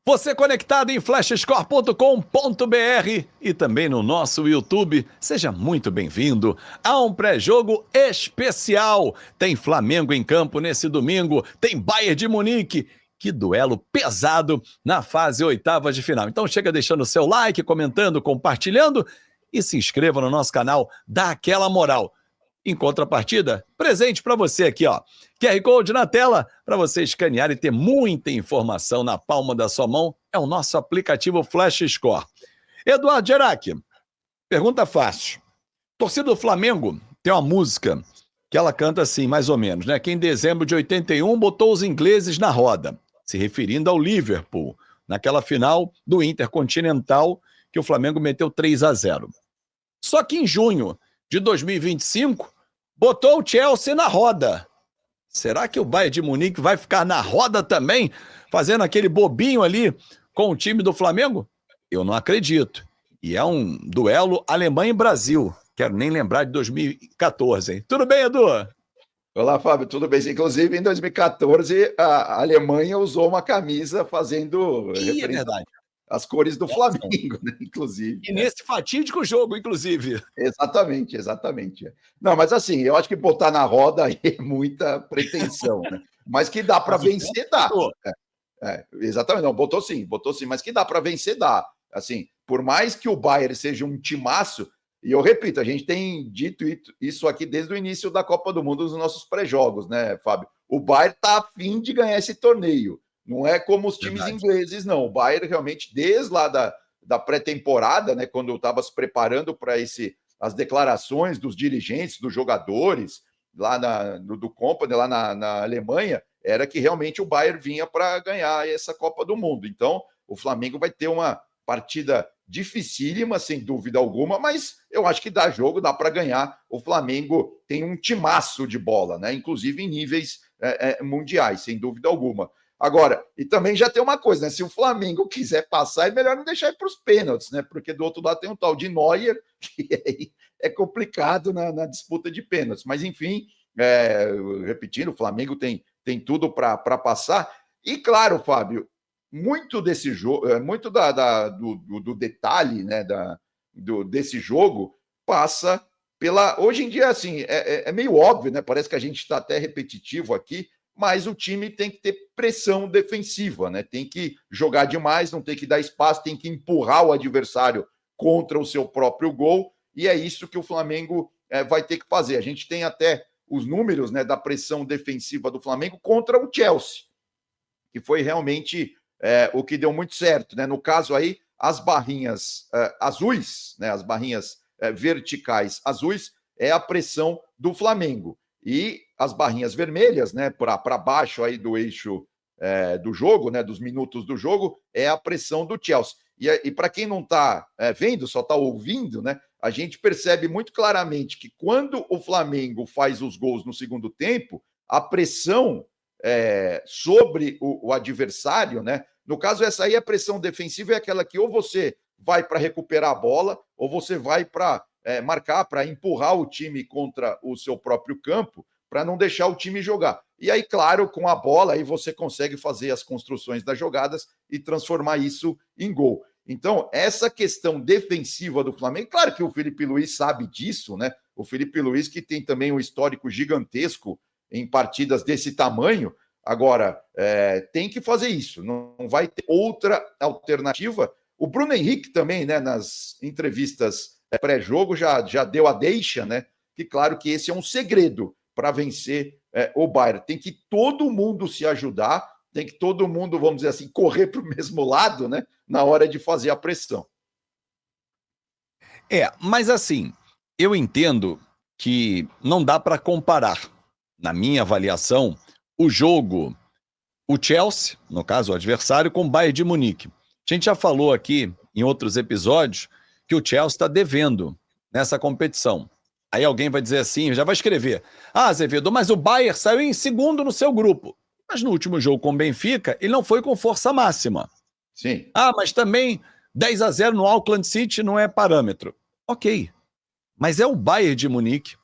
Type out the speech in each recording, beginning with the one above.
Você conectado em flashscore.com.br e também no nosso YouTube, seja muito bem-vindo a um pré-jogo especial. Tem Flamengo em campo nesse domingo, tem Bayern de Munique. Que duelo pesado na fase oitavas de final. Então chega deixando o seu like, comentando, compartilhando e se inscreva no nosso canal, dá aquela moral. Em contrapartida, presente para você aqui, ó. QR Code na tela para você escanear e ter muita informação na palma da sua mão. É o nosso aplicativo Flash Score. Eduardo Gerac, pergunta fácil. Torcida do Flamengo tem uma música que ela canta assim, mais ou menos, né? Que em dezembro de 81 botou os ingleses na roda, se referindo ao Liverpool, naquela final do Intercontinental que o Flamengo meteu 3-0. Só que em junho de 2025, botou o Chelsea na roda. Será que o Bayern de Munique vai ficar na roda também, fazendo aquele bobinho ali com o time do Flamengo? Eu não acredito. E é um duelo Alemanha e Brasil. Quero nem lembrar de 2014, hein? Tudo bem, Edu? Olá, Fábio, tudo bem? Inclusive, em 2014, a Alemanha usou uma camisa fazendo referência às cores do Flamengo, né? Inclusive. E nesse fatídico jogo, inclusive. Exatamente, exatamente. Não, mas assim, eu acho que botar na roda aí é muita pretensão, né? Mas que dá para vencer, dá. Exatamente, não, botou sim, mas que dá para vencer, dá. Assim, por mais que o Bayern seja um timaço, e eu repito, a gente tem dito isso aqui desde o início da Copa do Mundo nos nossos pré-jogos, né, Fábio? O Bayern está a fim de ganhar esse torneio. Não é como os times ingleses, não. O Bayern realmente, desde lá da pré-temporada, né, quando eu estava se preparando para as declarações dos dirigentes, dos jogadores, lá do Company, lá na Alemanha, era que realmente o Bayern vinha para ganhar essa Copa do Mundo. Então, o Flamengo vai ter uma partida dificílima, sem dúvida alguma, mas eu acho que dá jogo, dá para ganhar. O Flamengo tem um timaço de bola, né? Inclusive em níveis mundiais, sem dúvida alguma. Agora, e também já tem uma coisa, né? Se o Flamengo quiser passar, é melhor não deixar ir para os pênaltis, né? Porque do outro lado tem um tal de Neuer, que é complicado na disputa de pênaltis. Mas, enfim, repetindo, o Flamengo tem tudo para passar. E, claro, Fábio, muito desse jogo, muito do detalhe, né, desse jogo passa pela. Hoje em dia, assim, é meio óbvio, né? Parece que a gente está até repetitivo aqui, mas o time tem que ter pressão defensiva, né? Tem que jogar demais, não tem que dar espaço, tem que empurrar o adversário contra o seu próprio gol, e é isso que o Flamengo vai ter que fazer. A gente tem até os números, né, da pressão defensiva do Flamengo contra o Chelsea, que foi realmente o que deu muito certo, né? No caso aí, as barrinhas azuis, né, as barrinhas verticais azuis, é a pressão do Flamengo. E as barrinhas vermelhas, né, para baixo aí do eixo do jogo, né, dos minutos do jogo, é a pressão do Chelsea. E para quem não está vendo, só está ouvindo, né, a gente percebe muito claramente que quando o Flamengo faz os gols no segundo tempo, a pressão sobre o adversário, né? No caso, essa aí, a pressão defensiva é aquela que ou você vai para recuperar a bola, ou você vai para marcar, para empurrar o time contra o seu próprio campo, para não deixar o time jogar. E aí, claro, com a bola, aí você consegue fazer as construções das jogadas e transformar isso em gol. Então, essa questão defensiva do Flamengo, claro que o Felipe Luiz sabe disso, né? O Felipe Luiz, que tem também um histórico gigantesco em partidas desse tamanho. Agora, tem que fazer isso, não vai ter outra alternativa. O Bruno Henrique também, né, nas entrevistas pré-jogo, já deu a deixa, né, que claro que esse é um segredo para vencer o Bayern. Tem que todo mundo se ajudar, tem que todo mundo, vamos dizer assim, correr para o mesmo lado, né, na hora de fazer a pressão. Mas assim, eu entendo que não dá para comparar, na minha avaliação, o jogo, o Chelsea, no caso o adversário, com o Bayern de Munique. A gente já falou aqui em outros episódios que o Chelsea está devendo nessa competição. Aí alguém vai dizer assim, já vai escrever: Azevedo, mas o Bayern saiu em segundo no seu grupo. Mas no último jogo com o Benfica, ele não foi com força máxima. Sim. Mas também 10-0 no Auckland City não é parâmetro. Ok, mas é o Bayern de Munique,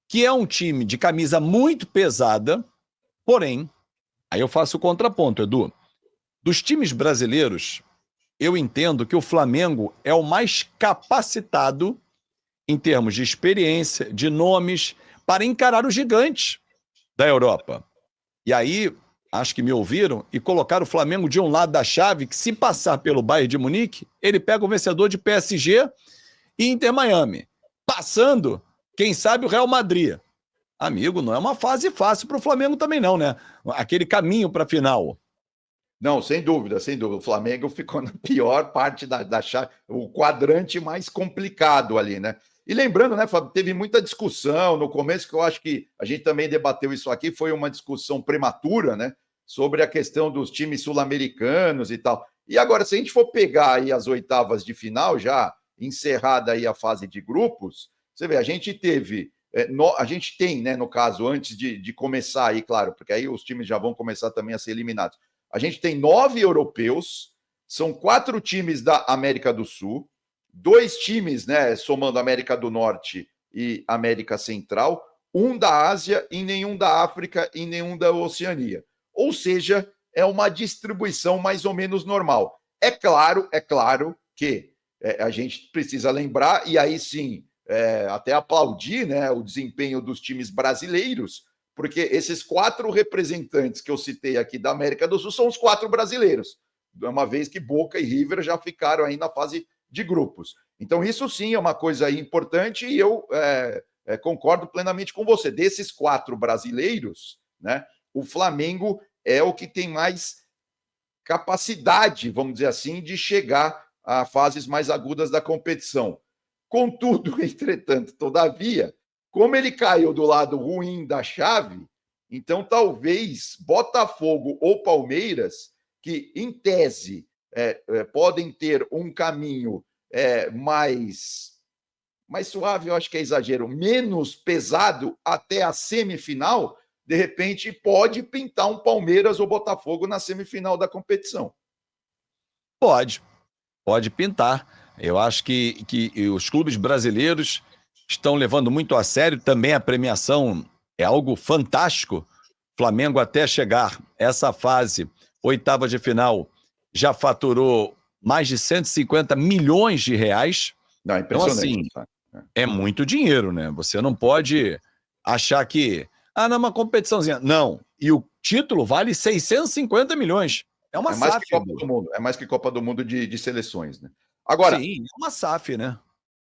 que é um time de camisa muito pesada, porém, aí eu faço o contraponto, Edu. Dos times brasileiros, eu entendo que o Flamengo é o mais capacitado em termos de experiência, de nomes, para encarar os gigantes da Europa. E aí, acho que me ouviram e colocaram o Flamengo de um lado da chave, que se passar pelo Bayern de Munique, ele pega o vencedor de PSG e Inter Miami. Passando, quem sabe, o Real Madrid. Amigo, não é uma fase fácil para o Flamengo também não, né? Aquele caminho para a final. Não, sem dúvida, sem dúvida. O Flamengo ficou na pior parte da chave, o quadrante mais complicado ali, né? E lembrando, né, Fábio, teve muita discussão no começo, que eu acho que a gente também debateu isso aqui, foi uma discussão prematura, né, sobre a questão dos times sul-americanos e tal. E agora, se a gente for pegar aí as oitavas de final, já encerrada aí a fase de grupos, você vê, a gente teve, a gente tem, né, no caso, antes de começar aí, claro, porque aí os times já vão começar também a ser eliminados. A gente tem 9 europeus, são 4 times da América do Sul, 2 times, né, somando América do Norte e América Central, um da Ásia e nenhum da África e nenhum da Oceania. Ou seja, é uma distribuição mais ou menos normal. É claro que a gente precisa lembrar, e aí sim, até aplaudir, né, o desempenho dos times brasileiros, porque esses 4 representantes que eu citei aqui da América do Sul são os 4 brasileiros, uma vez que Boca e River já ficaram aí na fase de grupos. Então, isso sim é uma coisa importante e eu concordo plenamente com você. Desses 4 brasileiros, né, o Flamengo é o que tem mais capacidade, vamos dizer assim, de chegar a fases mais agudas da competição. Contudo, entretanto, todavia, como ele caiu do lado ruim da chave, então talvez Botafogo ou Palmeiras, que em tese podem ter um caminho mais suave, eu acho que é exagero, menos pesado até a semifinal, de repente pode pintar um Palmeiras ou Botafogo na semifinal da competição. Pode pintar. Eu acho que os clubes brasileiros estão levando muito a sério, também a premiação é algo fantástico. Flamengo até chegar essa fase, oitava de final, já faturou mais de 150 milhões de reais. Não, impressionante. Então, assim, é muito dinheiro, né? Você não pode achar que, não é uma competiçãozinha. Não, e o título vale 650 milhões. É uma mais SAF. Que Copa do Mundo. É mais que Copa do Mundo de seleções, né? Agora, sim, é uma SAF, né?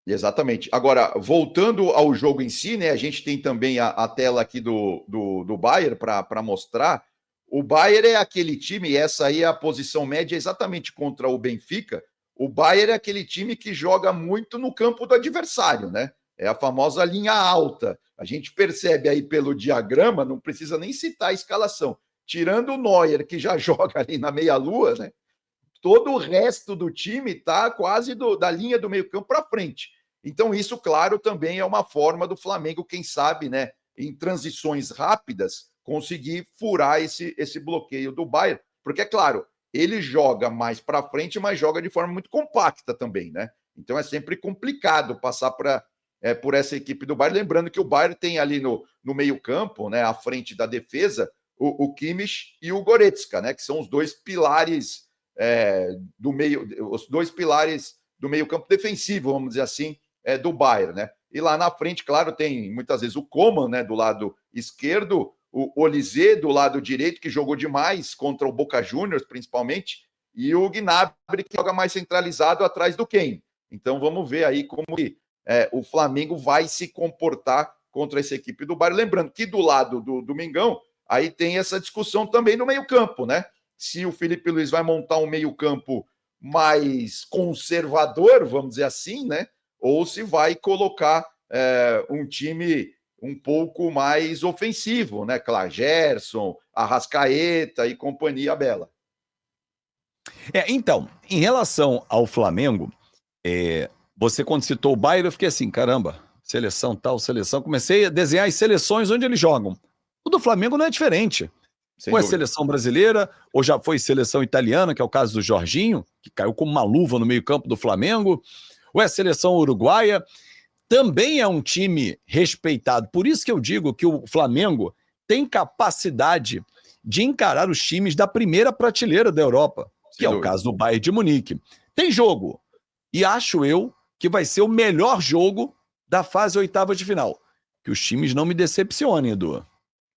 Exatamente. Agora, voltando ao jogo em si, né? A gente tem também a tela aqui do Bayern para mostrar. O Bayern é aquele time, e essa aí é a posição média exatamente contra o Benfica. O Bayern é aquele time que joga muito no campo do adversário, né? É a famosa linha alta. A gente percebe aí pelo diagrama, não precisa nem citar a escalação. Tirando o Neuer, que já joga ali na meia-lua, né? Todo o resto do time está quase da linha do meio-campo para frente. Então, isso, claro, também é uma forma do Flamengo, quem sabe, né, em transições rápidas, conseguir furar esse bloqueio do Bayern. Porque, é claro, ele joga mais para frente, mas joga de forma muito compacta também, né? Então, é sempre complicado passar por essa equipe do Bayern. Lembrando que o Bayern tem ali no meio-campo, né, à frente da defesa, o Kimmich e o Goretzka, né, que são os dois pilares do meio, os dois pilares do meio-campo defensivo, vamos dizer assim, do Bayern, né? E lá na frente, claro, tem muitas vezes o Coman, né, do lado esquerdo, o Olise do lado direito, que jogou demais contra o Boca Juniors, principalmente, e o Gnabry, que joga mais centralizado atrás do Kane. Então vamos ver aí como o Flamengo vai se comportar contra essa equipe do Bayern. Lembrando que do lado do Mengão, aí tem essa discussão também no meio-campo, né? Se o Felipe Luiz vai montar um meio-campo mais conservador, vamos dizer assim, né? Ou se vai colocar um time um pouco mais ofensivo, né? Claro, Gerson, Arrascaeta e companhia bela. Então, em relação ao Flamengo, você quando citou o Bayern, eu fiquei assim, caramba, seleção tal, seleção. Comecei a desenhar as seleções onde eles jogam. O do Flamengo não é diferente. Ou é seleção brasileira, ou já foi seleção italiana, que é o caso do Jorginho, que caiu como uma luva no meio-campo do Flamengo, ou é seleção uruguaia. Também é um time respeitado. Por isso que eu digo que o Flamengo tem capacidade de encarar os times da primeira prateleira da Europa. que é o caso do Bayern de Munique. Tem jogo, e acho eu que vai ser o melhor jogo da fase oitava de final. Que os times não me decepcionem, Edu.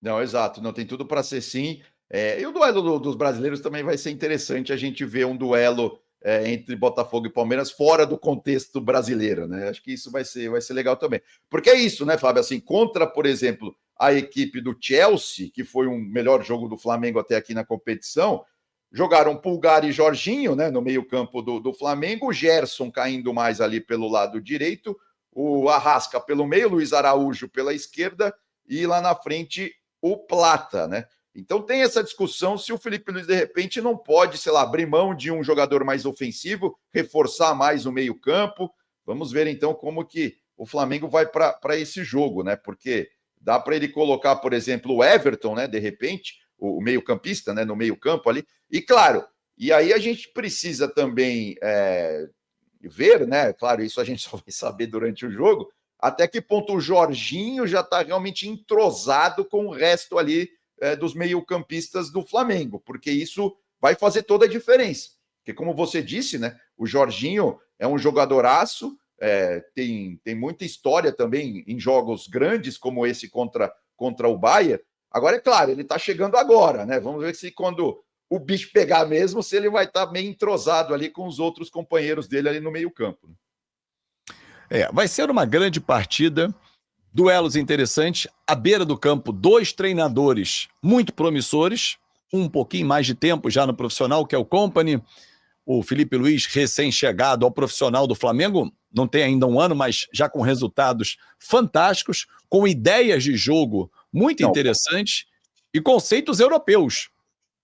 Não, exato, não tem tudo para ser sim. E o duelo dos brasileiros também vai ser interessante a gente ver um duelo entre Botafogo e Palmeiras fora do contexto brasileiro, né? Acho que isso vai ser legal também. Porque é isso, né, Fábio? Assim, contra, por exemplo, a equipe do Chelsea, que foi um melhor jogo do Flamengo até aqui na competição, jogaram Pulgar e Jorginho, né, no meio-campo do Flamengo, o Gerson caindo mais ali pelo lado direito, o Arrasca pelo meio, Luiz Araújo pela esquerda e lá na frente o Plata, né? Então tem essa discussão se o Felipe Luiz, de repente, não pode, sei lá, abrir mão de um jogador mais ofensivo, reforçar mais o meio-campo. Vamos ver, então, como que o Flamengo vai para esse jogo, né? Porque dá para ele colocar, por exemplo, o Everton, né? De repente, o meio-campista, né? No meio-campo ali. E, claro, e aí a gente precisa também ver, né? Claro, isso a gente só vai saber durante o jogo, até que ponto o Jorginho já está realmente entrosado com o resto ali dos meio-campistas do Flamengo, porque isso vai fazer toda a diferença. Porque, como você disse, né, o Jorginho é um jogadoraço, tem muita história também em jogos grandes, como esse contra o Bayern. Agora, é claro, ele está chegando agora, né? Vamos ver se quando o bicho pegar mesmo, se ele vai estar meio entrosado ali com os outros companheiros dele ali no meio-campo. Né? Vai ser uma grande partida. Duelos interessantes, à beira do campo, 2 treinadores muito promissores, um pouquinho mais de tempo já no profissional, que é o Kompany, o Felipe Luiz, recém-chegado ao profissional do Flamengo, não tem ainda um ano, mas já com resultados fantásticos, com ideias de jogo muito interessantes e conceitos europeus.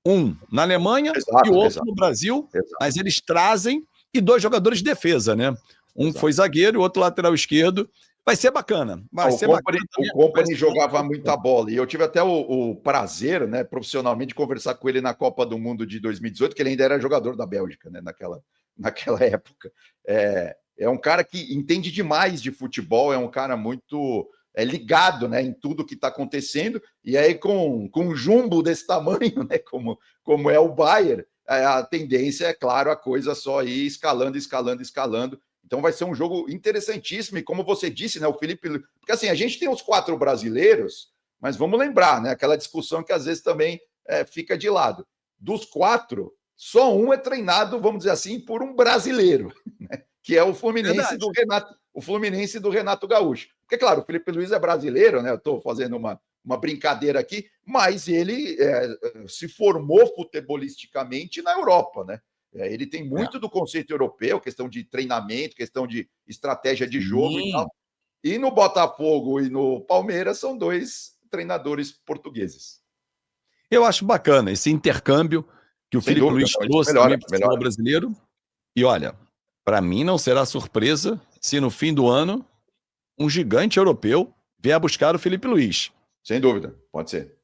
Um na Alemanha e o outro no Brasil, mas eles trazem, e 2 jogadores de defesa, né? Um foi zagueiro e o outro lateral esquerdo. Vai ser bacana. O Kompany jogava muita bola. E eu tive até o prazer, né, profissionalmente, de conversar com ele na Copa do Mundo de 2018, que ele ainda era jogador da Bélgica, né, naquela época. É um cara que entende demais de futebol, é um cara muito ligado, né, em tudo que está acontecendo. E aí, com um jumbo desse tamanho, né, como é o Bayern, a tendência é, claro, a coisa só ir escalando. Então vai ser um jogo interessantíssimo, e como você disse, né, o Felipe... Porque assim, a gente tem os 4 brasileiros, mas vamos lembrar, né, aquela discussão que às vezes também fica de lado. Dos 4, só um é treinado, vamos dizer assim, por um brasileiro, né, que é o Fluminense do Renato Gaúcho. Porque, claro, o Felipe Luiz é brasileiro, né, eu estou fazendo uma brincadeira aqui, mas ele se formou futebolisticamente na Europa, né? Ele tem muito do conceito europeu, questão de treinamento, questão de estratégia de jogo e tal. E no Botafogo e no Palmeiras são 2 treinadores portugueses. Eu acho bacana esse intercâmbio que o Felipe Luiz trouxe também para o futebol brasileiro. E olha, para mim não será surpresa se no fim do ano um gigante europeu vier buscar o Felipe Luiz. Sem dúvida, pode ser.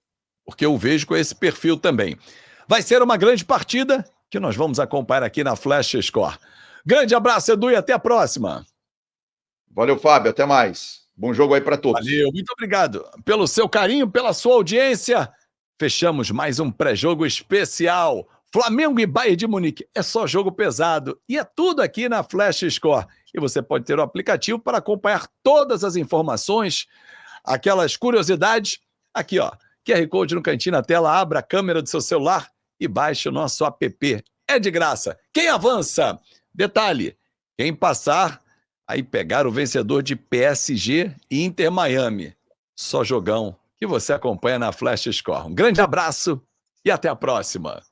Porque eu vejo com esse perfil também. Vai ser uma grande partida que nós vamos acompanhar aqui na Flash Score. Grande abraço, Edu, e até a próxima. Valeu, Fábio, até mais. Bom jogo aí para todos. Valeu, muito obrigado pelo seu carinho, pela sua audiência. Fechamos mais um pré-jogo especial. Flamengo e Bayern de Munique. É só jogo pesado e é tudo aqui na Flash Score. E você pode ter o aplicativo para acompanhar todas as informações, aquelas curiosidades. Aqui, ó, QR Code no cantinho na tela, abra a câmera do seu celular e baixe o nosso app. É de graça. Quem avança? Detalhe, quem passar, aí pegar o vencedor de PSG e Inter Miami. Só jogão que você acompanha na Flash Score. Um grande abraço e até a próxima.